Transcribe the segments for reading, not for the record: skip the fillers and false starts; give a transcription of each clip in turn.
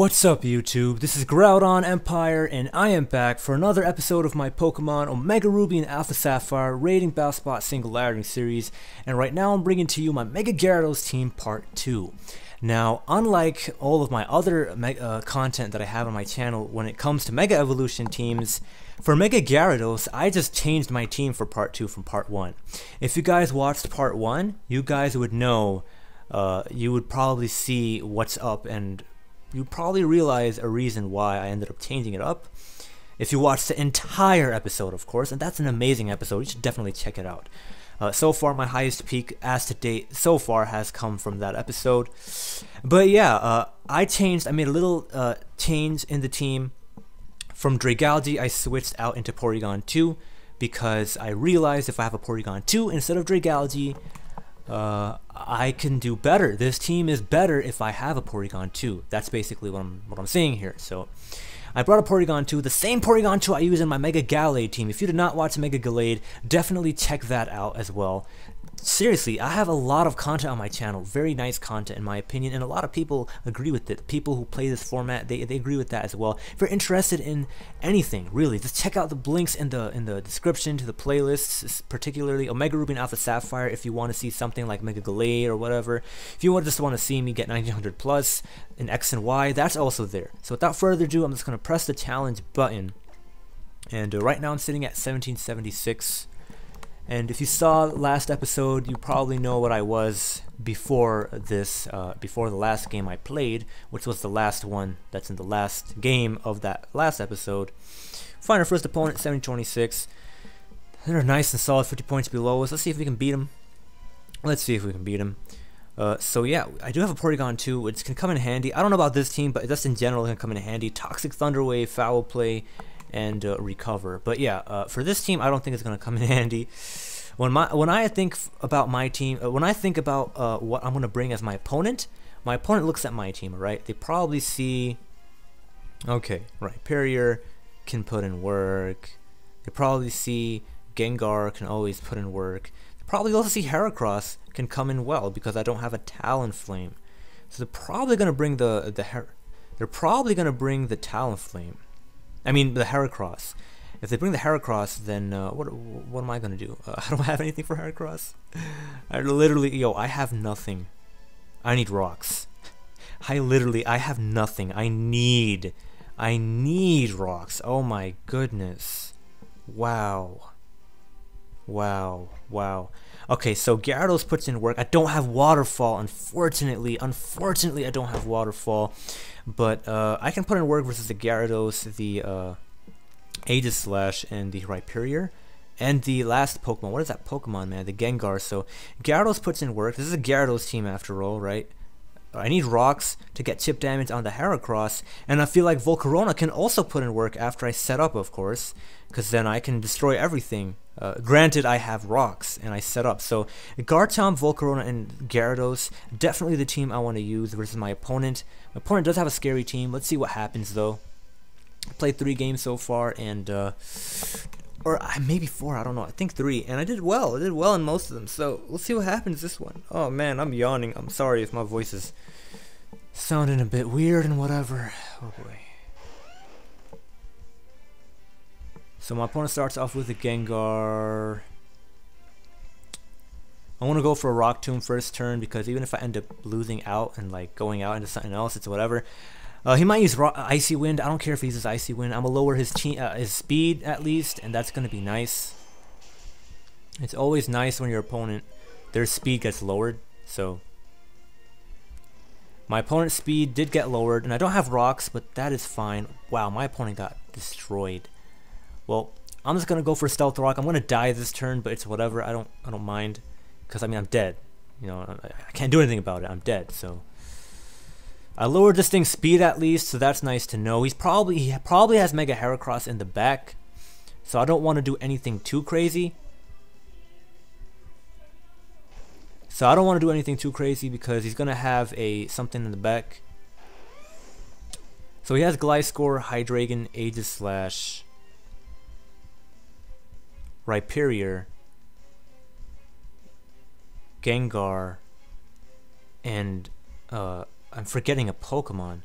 What's up YouTube? This is GroudonEmpire and I am back for another episode of my Pokemon Omega Ruby and Alpha Sapphire Raiding Battle Spot Singularity series, and right now I'm bringing to you my Mega Gyarados team part 2. Now, unlike all of my other content that I have on my channel when it comes to Mega Evolution teams, for Mega Gyarados, I just changed my team for part 2 from part 1. If you guys watched part 1, you guys would know, you would probably see what's up, and you probably realize a reason why I ended up changing it up. If you watched the entire episode, of course, and that's an amazing episode, you should definitely check it out. So far, my highest peak as to date so far has come from that episode. But yeah, I made a little change in the team. From Dragalge, I switched out into Porygon 2 because I realized if I have a Porygon 2 instead of Dragalge, I can do better. This team is better if I have a Porygon 2. That's basically what I'm saying here. So I brought a Porygon 2, the same Porygon 2 I use in my Mega Gallade team. If you did not watch Mega Gallade, definitely check that out as well. Seriously, I have a lot of content on my channel, very nice content in my opinion, and a lot of people agree with it. People who play this format, they agree with that as well. If you're interested in anything, really, just check out the links in the description to the playlists, particularly Omega Ruby and Alpha Sapphire if you want to see something like Mega Gallade or whatever. If you just want to see me get 1900 plus in X and Y, that's also there. So without further ado, I'm just going to press the challenge button, and right now I'm sitting at 1776. And if you saw last episode, you probably know what I was before this, before the last game I played, which was the last one that's in the last game of that last episode. Find our first opponent, 1726. They're nice and solid, 50 points below us. Let's see if we can beat him. So yeah, I do have a Porygon 2, which can come in handy. I don't know about this team, but just in general, it can come in handy. Toxic Thunder Wave, Foul Play, and Recover. But yeah, for this team, I don't think it's going to come in handy. When I think about my team, when I think about what I'm going to bring as my opponent looks at my team, right? They probably see, okay, right, Perrier can put in work. They probably see Gengar can always put in work. They probably also see Heracross can come in well because I don't have a Talonflame. So they're probably going to bring the Talonflame. I mean the Heracross. If they bring the Heracross, then what am I gonna do? I don't have anything for Heracross. I have nothing. I need rocks. I have nothing. I need rocks. Oh my goodness. Wow. Okay, so Gyarados puts in work. I don't have Waterfall, unfortunately. I don't have Waterfall. But I can put in work versus the Gyarados, the Aegislash, and the Rhyperior, and the last Pokemon. What is that Pokemon, man? The Gengar. So Gyarados puts in work. This is a Gyarados team after all, right? I need rocks to get chip damage on the Heracross, and I feel like Volcarona can also put in work after I set up, of course, because then I can destroy everything. Granted, I have rocks and I set up. So Garchomp, Volcarona, and Gyarados, definitely the team I want to use versus my opponent. My opponent does have a scary team. Let's see what happens though. I played 3 games so far, and or maybe 4, I don't know. I think 3, and I did well. I did well in most of them. So we'll see what happens this one. Oh man, I'm yawning. I'm sorry if my voice is sounding a bit weird and whatever. Oh boy. So my opponent starts off with a Gengar. I want to go for a Rock Tomb first turn because even if I end up losing out and like going out into something else, it's whatever. He might use Icy Wind. I don't care if he uses Icy Wind. I'm gonna lower his speed at least, and that's gonna be nice. It's always nice when your opponent, their speed gets lowered. So my opponent's speed did get lowered, and I don't have rocks, but that is fine. Wow, my opponent got destroyed. Well, I'm just gonna go for Stealth Rock. I'm gonna die this turn, but it's whatever. I don't mind, because I mean I'm dead. You know, I can't do anything about it. I'm dead. So I lowered this thing's speed at least, so that's nice to know. He probably has Mega Heracross in the back, so I don't want to do anything too crazy. Because he's gonna have something in the back. So he has Gliscor, Hydreigon, Aegislash, Rhyperior, Gengar, and I'm forgetting a Pokemon.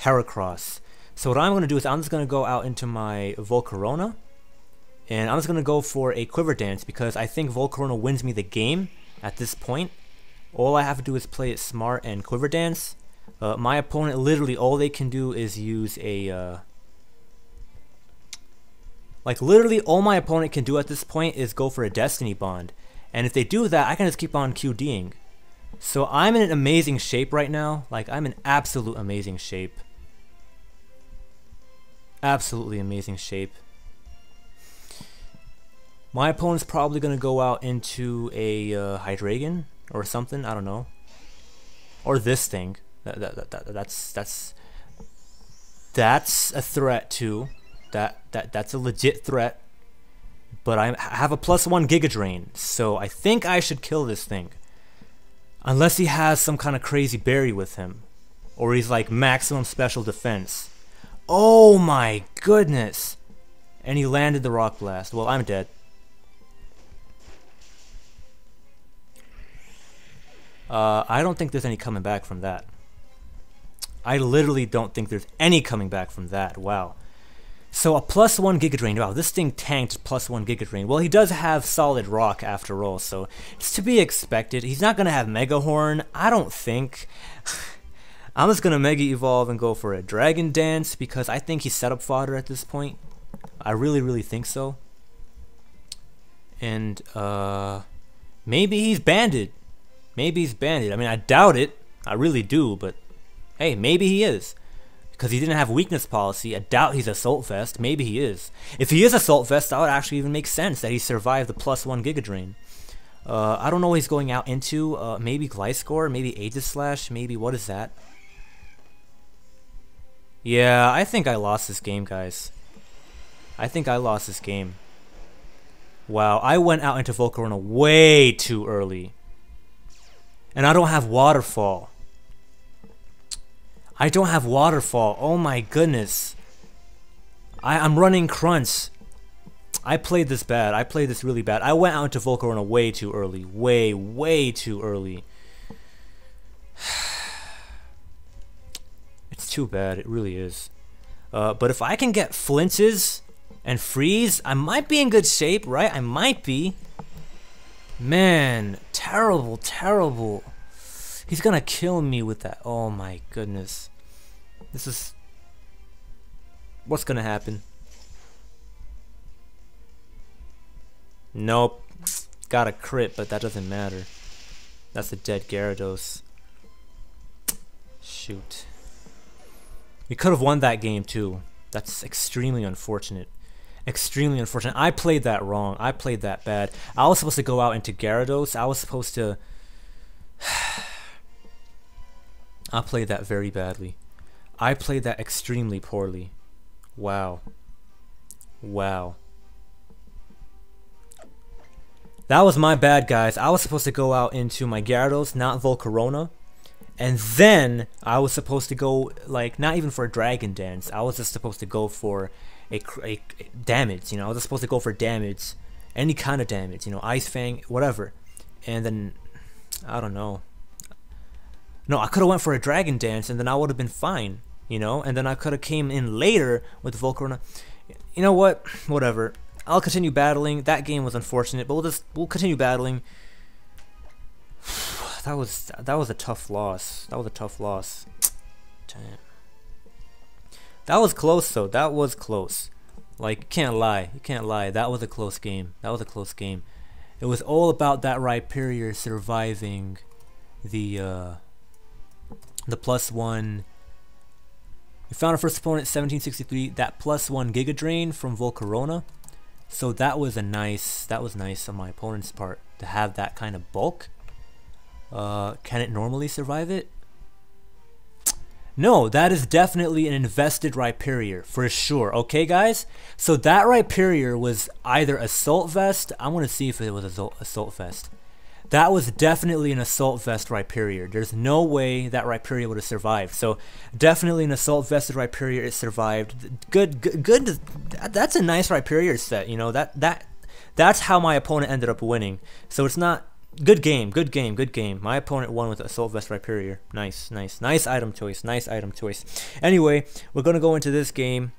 Heracross. So what I'm going to do is I'm just going to go out into my Volcarona, and I'm just going to go for a Quiver Dance because I think Volcarona wins me the game at this point. All I have to do is play it smart and Quiver Dance. My opponent, literally all they can do is use a... like literally all my opponent can do at this point is go for a Destiny Bond. And if they do that, I can just keep on QDing. So I'm in an amazing shape right now. Like, I'm in absolute amazing shape. Absolutely amazing shape. My opponent's probably going to go out into a Hydreigon or something. I don't know. Or this thing. That's a threat too. That's a legit threat. But I have a +1 Giga Drain, so I think I should kill this thing. Unless he has some kind of crazy berry with him. Or he's like maximum special defense. Oh my goodness! And he landed the Rock Blast. Well, I'm dead. I don't think there's any coming back from that. I literally don't think there's any coming back from that. Wow. So a +1 Giga Drain. Wow, this thing tanked +1 Giga Drain. Well, he does have solid rock after all, so it's to be expected. He's not going to have Mega Horn, I don't think. I'm just going to Mega Evolve and go for a Dragon Dance because I think he's setup fodder at this point. I really think so. And maybe he's banded. Maybe he's banded. I mean, I doubt it. I really do, but hey, maybe he is. Because he didn't have weakness policy. I doubt he's Assault Vest. Maybe he is. If he is Assault Vest, that would actually even make sense that he survived the +1 Giga Drain. I don't know what he's going out into. Maybe Gliscor, maybe Aegislash, maybe what is that? Yeah, I think I lost this game, guys. I think I lost this game. Wow, I went out into Volcarona way too early. And I don't have Waterfall. I don't have Waterfall. Oh my goodness. I'm running Crunch. I played this bad. I played this really bad. I went out into Volcarona way too early. Way too early. It's too bad. It really is. But if I can get Flinches and Freeze, I might be in good shape, right? I might be. Man, terrible. He's gonna kill me with that. Oh my goodness. This is... what's gonna happen? Nope. Got a crit, but that doesn't matter. That's a dead Gyarados. Shoot. We could have won that game too. That's extremely unfortunate. Extremely unfortunate. I played that wrong. I played that bad. I was supposed to go out into Gyarados. I was supposed to... I played that very badly. I played that extremely poorly. Wow. Wow. That was my bad, guys. I was supposed to go out into my Gyarados, not Volcarona. And then I was supposed to go, like, not even for a Dragon Dance. I was just supposed to go for a damage, you know. I was just supposed to go for damage. Any kind of damage, you know, Ice Fang, whatever. And then, I don't know. No, I could have went for a Dragon Dance and then I would have been fine, you know. And then I could have came in later with Volcarona. You know what? Whatever. I'll continue battling. That game was unfortunate, but we'll continue battling. That was a tough loss. That was a tough loss. Damn. That was close though. That was close. Like, you can't lie. You can't lie. That was a close game. That was a close game. It was all about that Rhyperior surviving the +1. We found our first opponent 1763. That +1 Giga Drain from Volcarona. So that was nice on my opponent's part to have that kind of bulk. Can it normally survive it? No, that is definitely an invested Rhyperior for sure. Okay, guys? So that Rhyperior was either Assault Vest. I want to see if it was Assault Vest. That was definitely an Assault Vest Rhyperior. There's no way that Rhyperior would have survived. So definitely an Assault Vested Rhyperior. It survived. Good. That's a nice Rhyperior set. You know, that's how my opponent ended up winning. So it's not Good game, good game, good game. My opponent won with Assault Vest Rhyperior. Nice, nice, nice item choice, nice item choice. Anyway, we're gonna go into this game,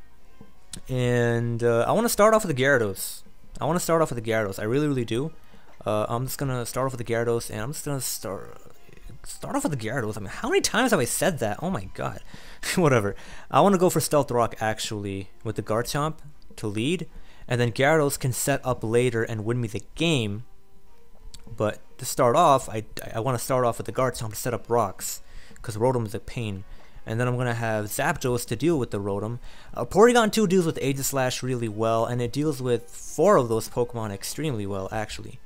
and I want to start off with the Gyarados. I really, really do. I'm just gonna start off with the Gyarados, and I'm just gonna start off with the Gyarados. I mean, how many times have I said that? Oh my god. Whatever. I want to go for Stealth Rock actually with the Garchomp to lead, and then Gyarados can set up later and win me the game. But to start off, I want to start off with the Garchomp to set up rocks, because Rotom is a pain. And then I'm going to have Zapdos to deal with the Rotom. Porygon 2 deals with Aegislash really well, and it deals with 4 of those Pokemon extremely well, actually.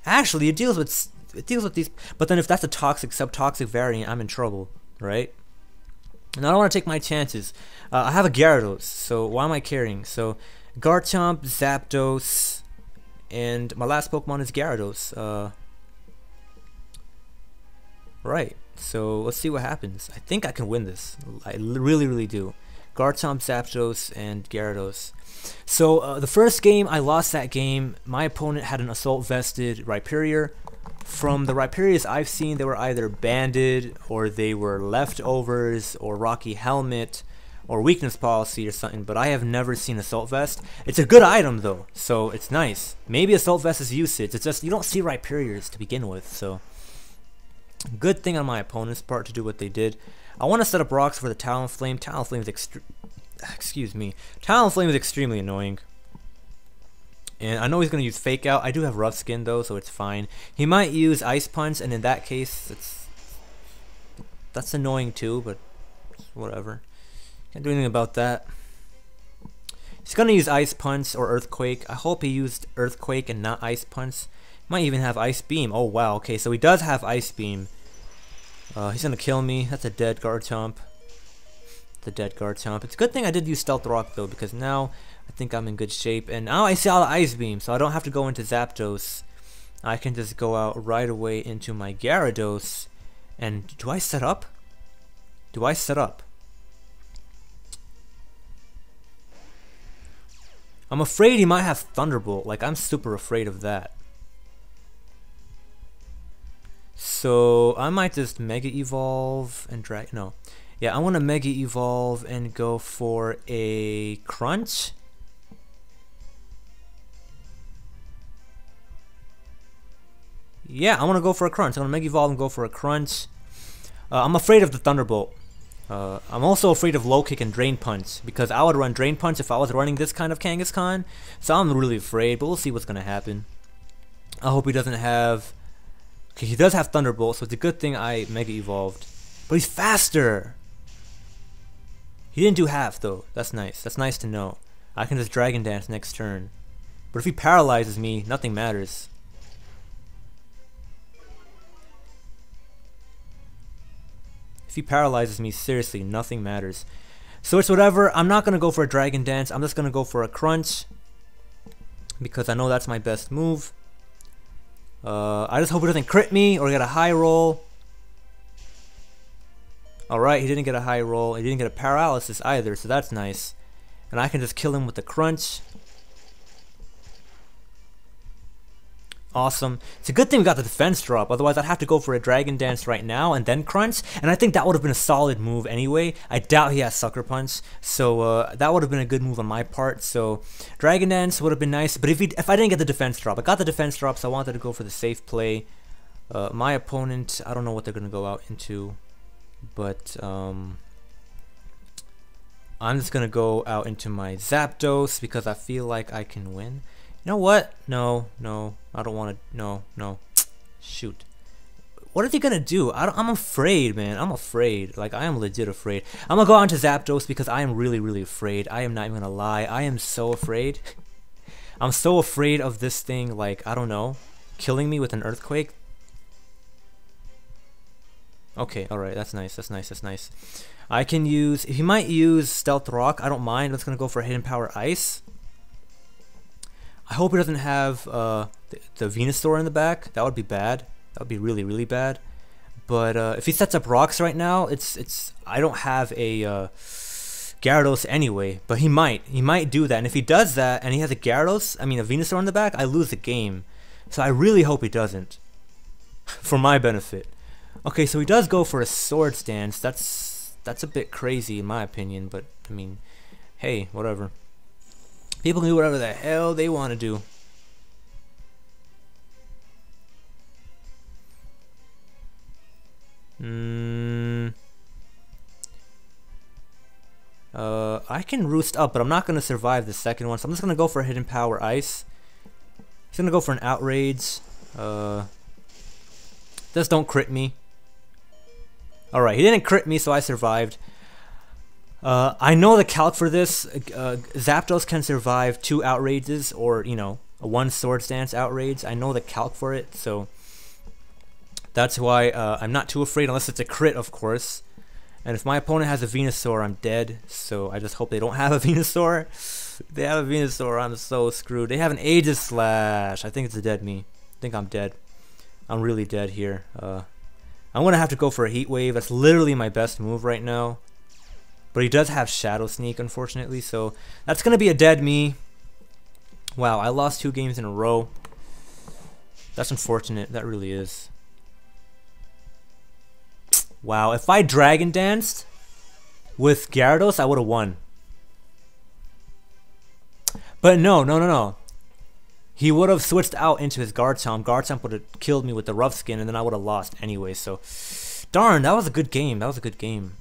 Actually, it deals with these, but then if that's a toxic, subtoxic variant, I'm in trouble, right? And I don't want to take my chances. I have a Gyarados, so why am I carrying? So, Garchomp, Zapdos, and my last Pokemon is Gyarados. Right, so let's see what happens. I think I can win this. I really, really do. Garchomp, Zapdos, and Gyarados. So the first game, I lost that game. My opponent had an Assault Vested Rhyperior. From the Rhyperiors I've seen, they were either Banded, or they were Leftovers, or Rocky Helmet, or Weakness Policy or something, but I have never seen Assault Vest. It's a good item though, so it's nice. Maybe Assault Vest is usage, it's just you don't see Rhyperiors to begin with, so good thing on my opponent's part to do what they did. I want to set up rocks for the Talonflame. Talonflame is extremely annoying. And I know he's going to use Fake Out. I do have Rough Skin though, so it's fine. He might use Ice Punch, and in that case, that's annoying too, but whatever. Can't do anything about that. He's going to use Ice Punch or Earthquake. I hope he used Earthquake and not Ice Punch. Might even have Ice Beam. Oh wow, okay, so he does have Ice Beam. He's going to kill me. That's a dead Garchomp. It's a good thing I did use Stealth Rock though, because now I think I'm in good shape. And now I see all the Ice Beam, so I don't have to go into Zapdos. I can just go out right away into my Gyarados. And do I set up? I'm afraid he might have Thunderbolt. Like, I'm super afraid of that. So I might just Mega Evolve and drag. No. Yeah, I want to Mega Evolve and go for a Crunch. Yeah, I want to go for a Crunch. I'm going to Mega Evolve and go for a Crunch. I'm afraid of the Thunderbolt. I'm also afraid of Low Kick and Drain Punch, because I would run Drain Punch if I was running this kind of Kangaskhan. So I'm really afraid, but we'll see what's going to happen. I hope he doesn't have... Okay, he does have Thunderbolt, so it's a good thing I Mega Evolved. But he's faster! He didn't do half though. That's nice. That's nice to know. I can just Dragon Dance next turn. But if he paralyzes me, nothing matters. If he paralyzes me, seriously, nothing matters. So it's whatever. I'm not going to go for a Dragon Dance. I'm just going to go for a Crunch, because I know that's my best move. I just hope he doesn't crit me or get a high roll. Alright, he didn't get a high roll. He didn't get a paralysis either, so that's nice. And I can just kill him with the Crunch. Awesome. It's a good thing we got the defense drop, otherwise I'd have to go for a Dragon Dance right now and then Crunch, and I think that would have been a solid move anyway. I doubt he has Sucker Punch, so that would have been a good move on my part. So Dragon Dance would have been nice, but if I didn't get the defense drop, I got the defense drop, so I wanted to go for the safe play. My opponent, I don't know what they're going to go out into, but I'm just going to go out into my Zapdos because I feel like I can win. You know what? No, I don't want to. No. Shoot. What is he gonna do? I'm afraid, man. I'm afraid. Like, I am legit afraid. I'm gonna go on to Zapdos because I am really, really afraid. I am not even gonna lie. I am so afraid. I'm so afraid of this thing, like, I don't know, killing me with an Earthquake. Okay, alright, that's nice. I can use. He might use Stealth Rock. I don't mind. I'm just gonna go for Hidden Power Ice. I hope he doesn't have the Venusaur in the back. That would be bad. That would be really, really bad. But if he sets up rocks right now, I don't have a Gyarados anyway. But he might do that. And if he does that, and he has a Venusaur in the back, I lose the game. So I really hope he doesn't. for my benefit. Okay, so he does go for a Swords Dance. That's a bit crazy in my opinion, but I mean, hey, whatever. People can do whatever the hell they want to do. I can roost up, but I'm not going to survive the second one, so I'm just going to go for a Hidden Power Ice. He's going to go for an Outrage. Just don't crit me. Alright, he didn't crit me, so I survived. I know the calc for this. Zapdos can survive 2 Outrages, or, you know, a 1 Swords Dance Outrage. I know the calc for it, so that's why I'm not too afraid, unless it's a crit, of course. And if my opponent has a Venusaur, I'm dead. So I just hope they don't have a Venusaur. If they have a Venusaur, I'm so screwed. They have an Aegislash. I think it's a dead me. I think I'm dead. I'm really dead here. I'm going to have to go for a Heat Wave. That's literally my best move right now. But he does have Shadow Sneak, unfortunately. So that's going to be a dead me. Wow, I lost 2 games in a row. That's unfortunate. That really is. Wow, if I Dragon Danced with Gyarados, I would have won. But no. He would have switched out into his Garchomp. Garchomp would have killed me with the Rough Skin, and then I would have lost anyway. So, darn, that was a good game. That was a good game.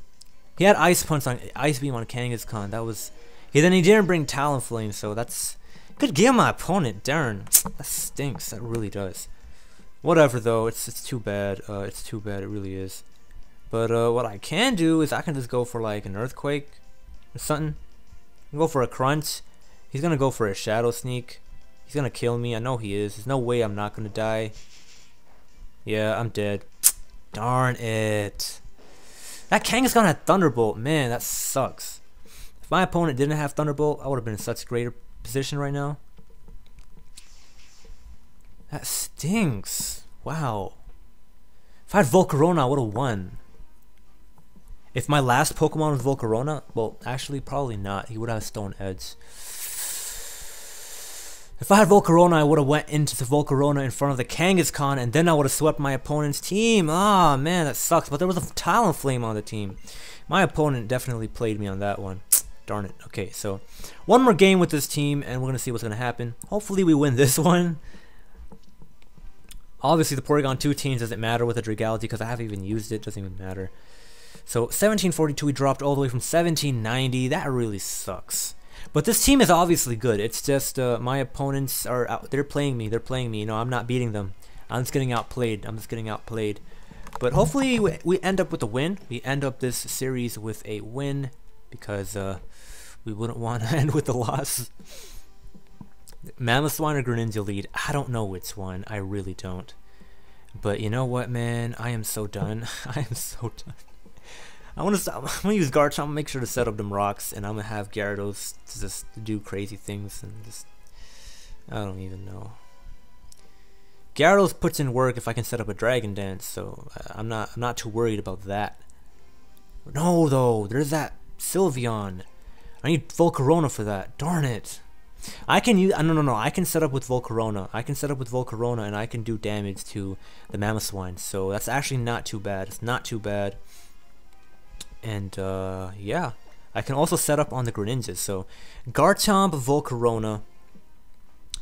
He had Ice Punch on Ice Beam on Kangaskhan. That was. Then he didn't bring Talonflame, so that's good game. My opponent, darn, that stinks. That really does. Whatever though. It's too bad. It's too bad. It really is. But what I can do is I can just go for like an Earthquake or something. Go for a Crunch. He's gonna go for a Shadow Sneak. He's gonna kill me. I know he is. There's no way I'm not gonna die. Yeah, I'm dead. Darn it. That Kangaskhan had Thunderbolt. Man, that sucks. If my opponent didn't have Thunderbolt, I would have been in such a greater position right now. That stinks. Wow. If I had Volcarona, I would have won. If my last Pokemon was Volcarona, well, actually, probably not. He would have Stone Edge. If I had Volcarona, I would have went into the Volcarona in front of the Kangaskhan, and then I would have swept my opponent's team. Ah, man, that sucks. But there was a Talonflame on the team. My opponent definitely played me on that one. Darn it. Okay, so one more game with this team, and we're going to see what's going to happen. Hopefully we win this one. Obviously, the Porygon 2 teams doesn't matter with the Dragality because I haven't even used it. Doesn't even matter. So 1742, we dropped all the way from 1790. That really sucks. But this team is obviously good. It's just my opponents are out. They're playing me. They're playing me. You know, I'm not beating them. I'm just getting outplayed. But hopefully we end up with a win. We end up this series with a win because we wouldn't want to end with a loss. Mamoswine or Greninja lead? I don't know which one. I really don't. But you know what, man? I am so done. I am so done. I'm gonna use Garchomp, make sure to set up them rocks, and I'm gonna have Gyarados to just do crazy things and just I don't even know. Gyarados puts in work if I can set up a Dragon Dance, so I'm not too worried about that. No, though, there's that Sylveon. I need Volcarona for that. Darn it. I can use no. I can set up with Volcarona. And I can do damage to the Mamoswine. So that's actually not too bad. It's not too bad. And yeah, I can also set up on the Greninjas. So Garchomp, Volcarona,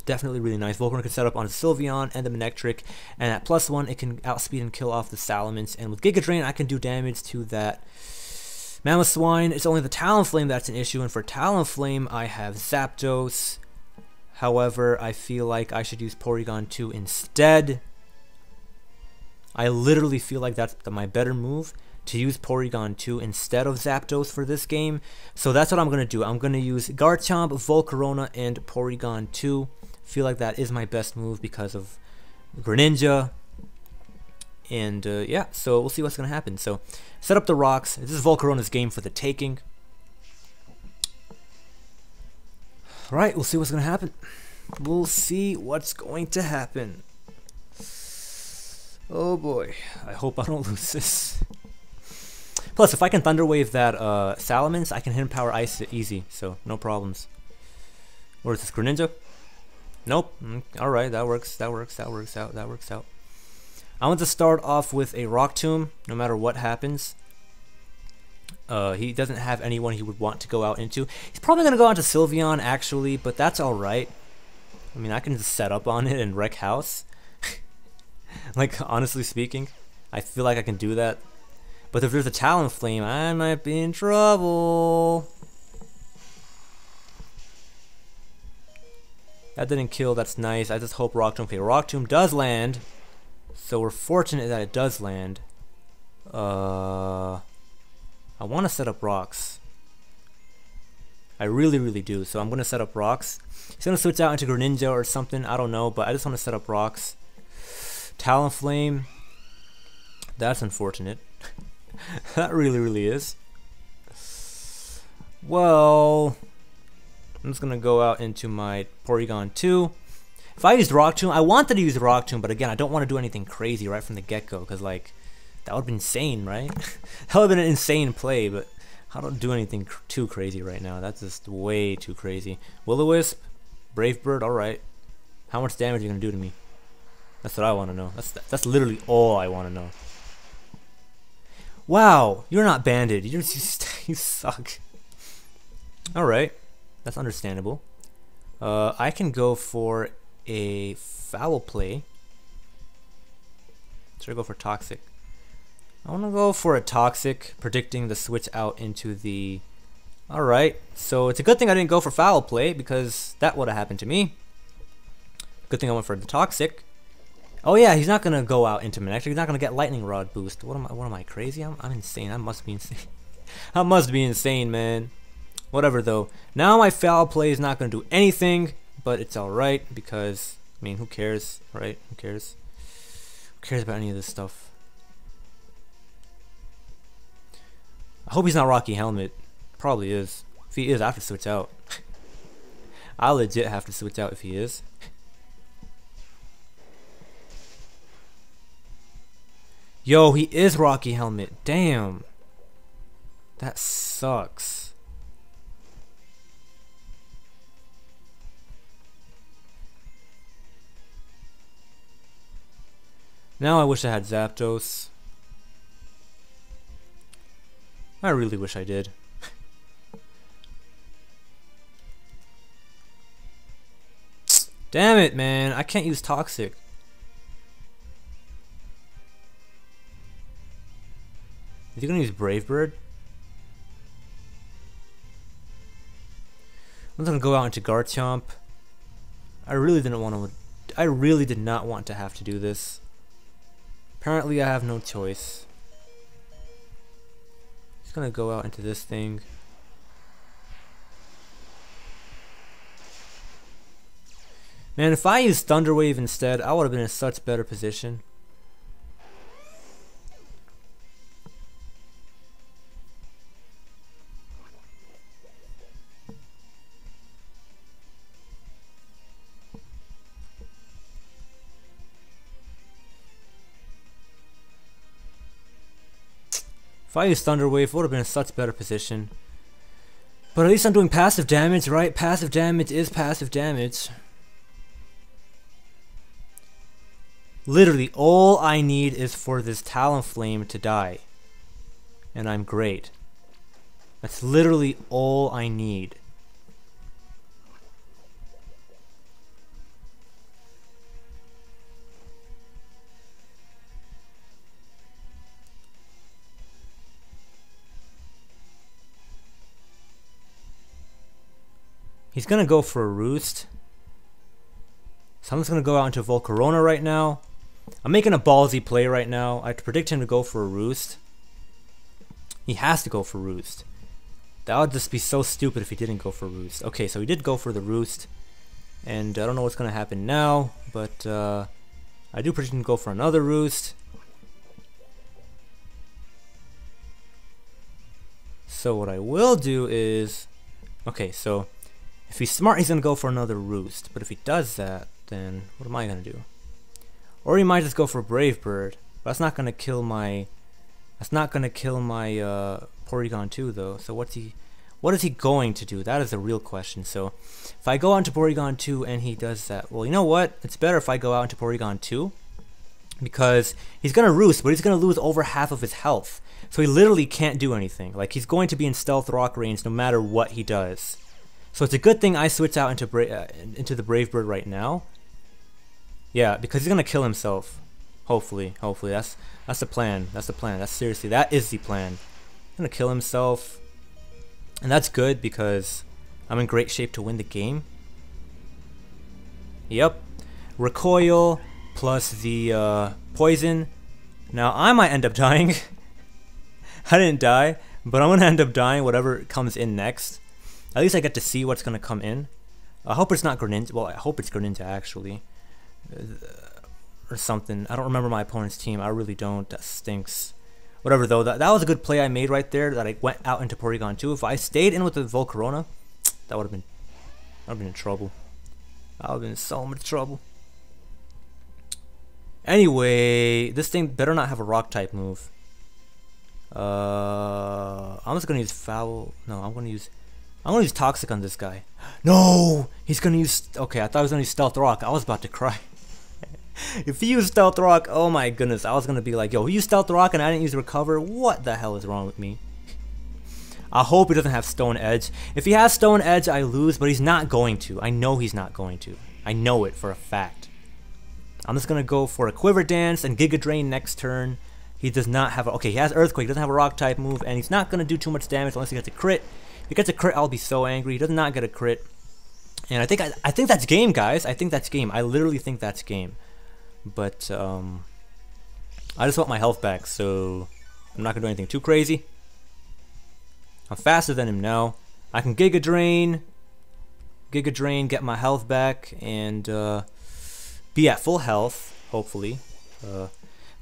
definitely really nice. Volcarona can set up on the Sylveon and the Manectric, and at +1 it can outspeed and kill off the Salamence. And with Giga Drain, I can do damage to that Mamoswine. It's only the Talonflame that's an issue, and for Talonflame I have Zapdos. However, I feel like I should use Porygon 2 instead. I literally feel like that's my better move, to use Porygon 2 instead of Zapdos for this game. So that's what I'm going to do. I'm going to use Garchomp, Volcarona, and Porygon 2. Feel like that is my best move because of Greninja. And yeah, so we'll see what's going to happen. So set up the rocks. This is Volcarona's game for the taking. Alright, we'll see what's going to happen. We'll see what's going to happen. Oh boy, I hope I don't lose this. Plus, if I can Thunder Wave that Salamence, I can Hidden Power Ice it easy, so no problems. Or is this Greninja? Nope. Alright, that works out. I want to start off with a Rock Tomb, no matter what happens. He doesn't have anyone he would want to go out into. He's probably going to go out to Sylveon, actually, but that's alright. I mean, I can just set up on it and wreck house. Like, honestly speaking, I feel like I can do that. But if there's a Talonflame, I might be in trouble. That didn't kill, that's nice. I just hope Rock Tomb. Okay, Rock Tomb does land. So we're fortunate that it does land. I want to set up rocks. I really, really do. So I'm going to set up rocks. He's going to switch out into Greninja or something. I don't know, but I just want to set up rocks. Talonflame. That's unfortunate. That really, really is. Well, I'm just going to go out into my Porygon 2. If I used Rock Tomb, I wanted to use Rock Tomb, but again, I don't want to do anything crazy right from the get-go, because, like, that would have been insane, right? That would have been an insane play, but I don't do anything too crazy right now. That's just way too crazy. Will-O-Wisp, Brave Bird, alright. How much damage are you going to do to me? That's what I want to know. That's literally all I want to know. Wow, you're not banded. You suck. Alright, that's understandable. I can go for a foul play. Should I go for Toxic? I want to go for a Toxic, predicting the switch out into the... Alright, so it's a good thing I didn't go for foul play, because that would have happened to me. Good thing I went for the Toxic. Oh yeah, he's not going to go out into Manectric. He's not going to get Lightning Rod boost. What am I crazy? I'm insane. I must be insane. I must be insane, man. Whatever, though. Now my foul play is not going to do anything, but it's alright, because, I mean, who cares, right? Who cares? Who cares about any of this stuff? I hope he's not Rocky Helmet. Probably is. If he is, I have to switch out. I'll legit have to switch out if he is. Yo, he is Rocky Helmet. Damn. That sucks. Now I wish I had Zapdos. I really wish I did. Damn it, man. I can't use Toxic. Is he gonna use Brave Bird? I'm gonna go out into Garchomp. I really did not want to have to do this. Apparently I have no choice. Just gonna go out into this thing. Man, if I used Thunder Wave instead, I would have been in such better position. If I used Thunder Wave, I would have been in such better position. But at least I'm doing passive damage, right? Passive damage is passive damage. Literally, all I need is for this Talonflame to die. And I'm great. That's literally all I need. He's gonna go for a Roost. So I'm just gonna go out into Volcarona right now. I'm making a ballsy play right now. I predict him to go for a Roost. He has to go for Roost. That would just be so stupid if he didn't go for Roost. Okay, so he did go for the Roost. And I don't know what's gonna happen now, but I do predict him to go for another Roost. So what I will do is... Okay, so... If he's smart, he's gonna go for another Roost. But if he does that, then what am I gonna do? Or he might just go for Brave Bird. But that's not gonna kill my. That's not gonna kill my Porygon 2 though. So what is he going to do? That is the real question. So if I go out into Porygon 2 and he does that, well, you know what? It's better if I go out into Porygon 2 because he's gonna roost, but he's gonna lose over half of his health. So he literally can't do anything. Like, he's going to be in stealth rock range no matter what he does. So it's a good thing I switch out into the Brave Bird right now. Yeah, because he's gonna kill himself. Hopefully, that's the plan. That's the plan. That's seriously, that is the plan. He's gonna kill himself, and that's good because I'm in great shape to win the game. Yep, recoil plus the poison. Now I might end up dying. I didn't die, but I'm gonna end up dying whatever comes in next. At least I get to see what's gonna come in. I hope it's not Greninja. Well, I hope it's Greninja actually, or something. I don't remember my opponent's team. I really don't. That stinks. Whatever though. That was a good play I made right there. That I went out into Porygon 2. If I stayed in with the Volcarona, that would have been in trouble. I would have been in so much trouble. Anyway, this thing better not have a rock type move. I'm just gonna use foul. No, I'm gonna use toxic on this guy. No, he's gonna use. Okay, I thought he was gonna use stealth rock. I was about to cry. If he used stealth rock, oh my goodness, I was gonna be like, yo, he used stealth rock and I didn't use recover. What the hell is wrong with me? I hope he doesn't have stone edge. If he has stone edge, I lose, but he's not going to. I know he's not going to. I know it for a fact. I'm just gonna go for a quiver dance and Giga Drain next turn. He does not have a, okay, he has Earthquake, doesn't have a rock type move, and he's not going to do too much damage unless he gets a crit. If he gets a crit, I'll be so angry. He does not get a crit. And I think that's game, guys. I think that's game. I literally think that's game. But I just want my health back, so I'm not going to do anything too crazy. I'm faster than him now. I can Giga Drain, get my health back, and be at full health, hopefully.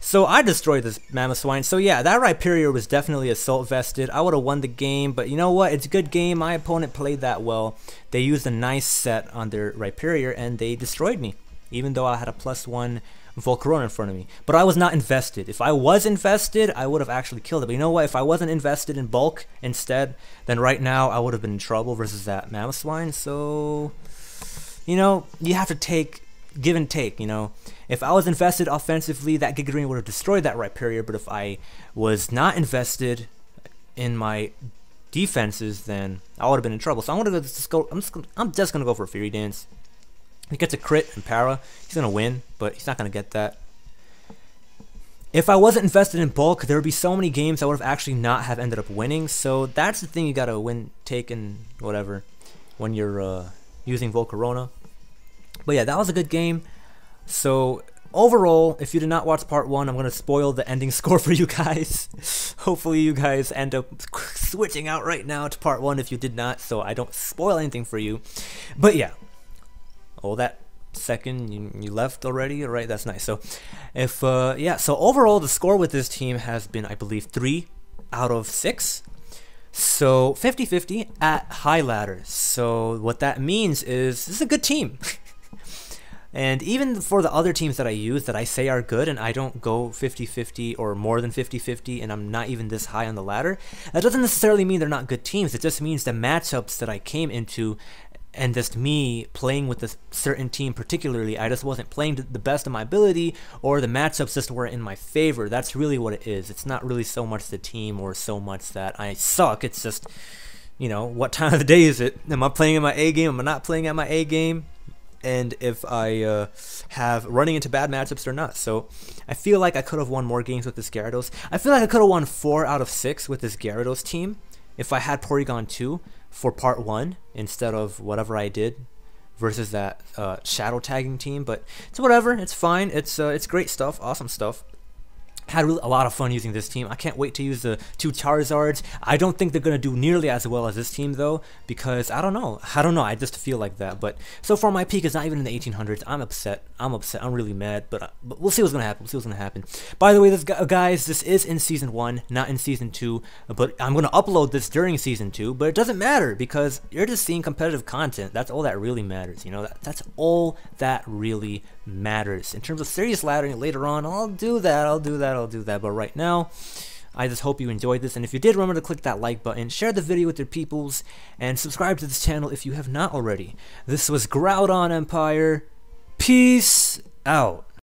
So I destroyed this Mamoswine. So yeah, that Rhyperior was definitely assault vested. I would have won the game, but you know what? It's a good game. My opponent played that well. They used a nice set on their Rhyperior and they destroyed me, even though I had a +1 Volcarona in front of me. But I was not invested. If I was invested, I would have actually killed it. But you know what? If I wasn't invested in bulk instead, then right now I would have been in trouble versus that Mamoswine. So, you know, you have to take give and take, you know. If I was invested offensively, that Giga Drain would have destroyed that Rhyperior, but if I was not invested in my defenses, then I would have been in trouble. So I'm just gonna go for a Fury Dance. He gets a crit and para, he's gonna win, but he's not gonna get that. If I wasn't invested in bulk, there would be so many games I would have actually not have ended up winning. So that's the thing, you gotta take and whatever when you're using Volcarona. But yeah, that was a good game. So overall, if you did not watch part 1, I'm going to spoil the ending score for you guys. Hopefully you guys end up switching out right now to part 1 if you did not, so I don't spoil anything for you. But yeah, oh, that second you left already. All right, that's nice. So if yeah, so overall the score with this team has been, I believe, 3 out of 6. So 50-50 at high ladder. So what that means is this is a good team. And even for the other teams that I use that I say are good and I don't go 50-50 or more than 50-50 and I'm not even this high on the ladder, that doesn't necessarily mean they're not good teams. It just means the matchups that I came into and just me playing with this certain team particularly, I just wasn't playing to the best of my ability, or the matchups just weren't in my favor. That's really what it is. It's not really so much the team or so much that I suck. It's just, you know, what time of the day is it? Am I playing in my A game? Am I not playing at my A game? And if I have running into bad matchups or not. So I feel like I could have won more games with this Gyarados. I feel like I could have won 4 out of 6 with this Gyarados team if I had Porygon 2 for part 1 instead of whatever I did versus that shadow tagging team. But it's whatever, it's fine. It's great stuff, awesome stuff. Had a lot of fun using this team. I can't wait to use the 2 Charizards. I don't think they're going to do nearly as well as this team though, because I don't know, I just feel like that. But so far my peak is not even in the 1800s. I'm upset, I'm really mad, but we'll see what's going to happen. By the way, guys, this is in season 1, not in season 2, but I'm going to upload this during season 2, but it doesn't matter because you're just seeing competitive content. That's all that really matters, you know. That's all that really matters. In terms of serious laddering later on, I'll do that. But right now, I just hope you enjoyed this, and if you did, remember to click that like button, share the video with your peoples, and subscribe to this channel if you have not already. This was GroudonEmpire. Peace out.